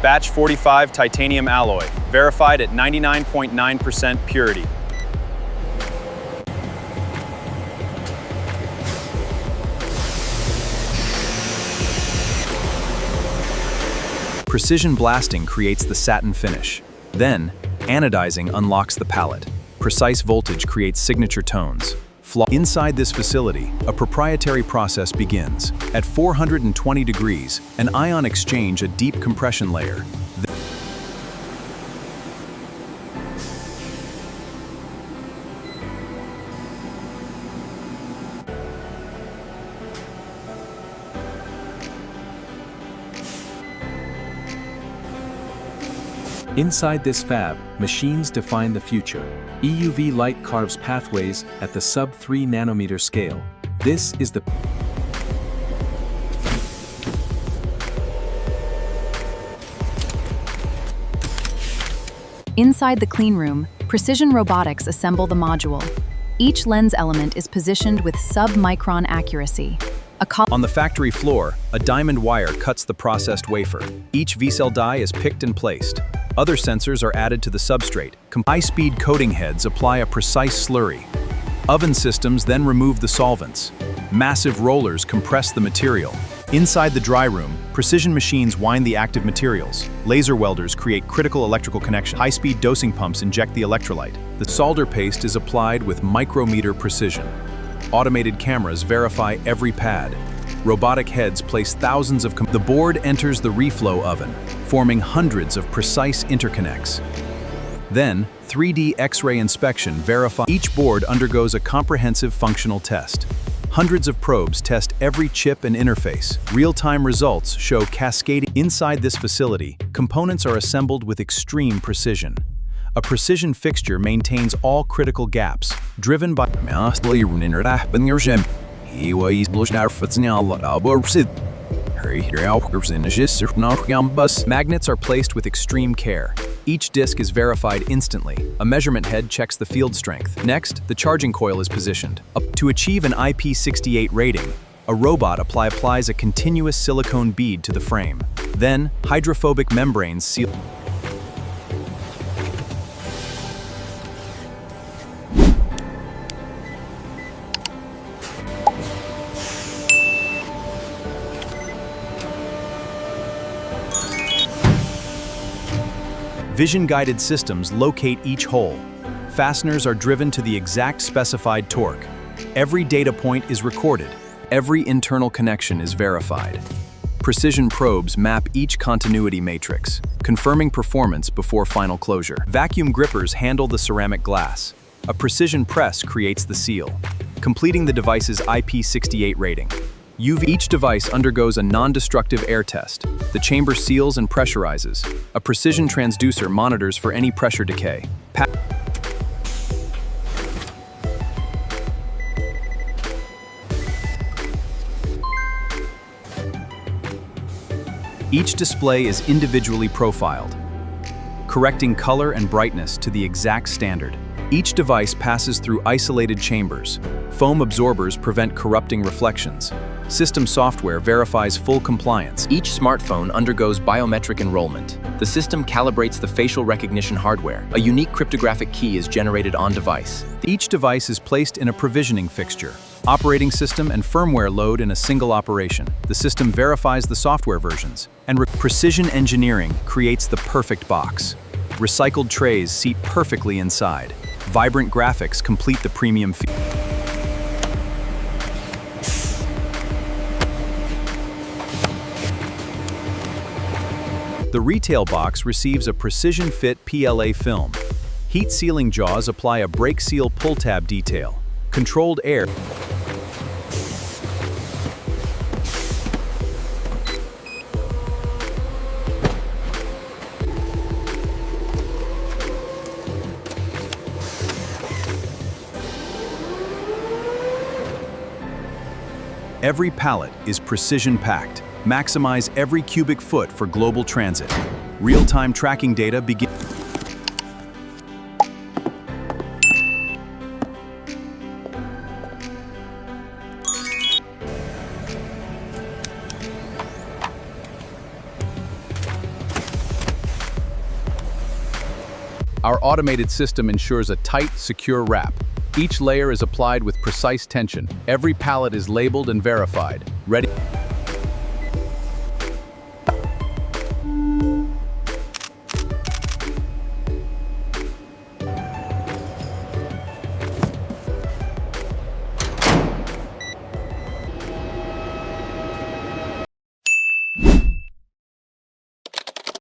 Batch 45 titanium alloy, verified at 99.9% purity. Precision blasting creates the satin finish. Then, anodizing unlocks the palette. Precise voltage creates signature tones. Inside this facility, a proprietary process begins. At 420 degrees, an ion exchange a deep compression layer. Inside this fab, machines define the future. EUV light carves pathways at the sub-3 nanometer scale. This is the Inside the clean room, precision robotics assemble the module. Each lens element is positioned with sub-micron accuracy. On the factory floor, a diamond wire cuts the processed wafer. Each V-cell die is picked and placed. Other sensors are added to the substrate. High-speed coating heads apply a precise slurry. Oven systems then remove the solvents. Massive rollers compress the material. Inside the dry room, precision machines wind the active materials. Laser welders create critical electrical connections. High-speed dosing pumps inject the electrolyte. The solder paste is applied with micrometer precision. Automated cameras verify every pad. Robotic heads place thousands of the board enters the reflow oven, forming hundreds of precise interconnects. Then, 3D X-ray inspection verifies each board undergoes a comprehensive functional test. Hundreds of probes test every chip and interface. Real-time results show cascading. Inside this facility, components are assembled with extreme precision. A precision fixture maintains all critical gaps, driven by Magnets are placed with extreme care. Each disc is verified instantly. A measurement head checks the field strength. Next, the charging coil is positioned. To achieve an IP68 rating, a robot applies a continuous silicone bead to the frame. Then, hydrophobic membranes seal. Vision-guided systems locate each hole. Fasteners are driven to the exact specified torque. Every data point is recorded. Every internal connection is verified. Precision probes map each continuity matrix, confirming performance before final closure. Vacuum grippers handle the ceramic glass. A precision press creates the seal, completing the device's IP68 rating. Each device undergoes a non-destructive air test. The chamber seals and pressurizes. A precision transducer monitors for any pressure decay. Each display is individually profiled, correcting color and brightness to the exact standard. Each device passes through isolated chambers. Foam absorbers prevent corrupting reflections. System software verifies full compliance. Each smartphone undergoes biometric enrollment. The system calibrates the facial recognition hardware. A unique cryptographic key is generated on device. Each device is placed in a provisioning fixture. Operating system and firmware load in a single operation. The system verifies the software versions. And precision engineering creates the perfect box. Recycled trays seat perfectly inside. Vibrant graphics complete the premium feel. The retail box receives a precision-fit PLA film. Heat sealing jaws apply a brake seal pull tab detail. Controlled air. Every pallet is precision-packed. Maximize every cubic foot for global transit. Real-time tracking data begins. Our automated system ensures a tight, secure wrap. Each layer is applied with precise tension. Every pallet is labeled and verified. Ready?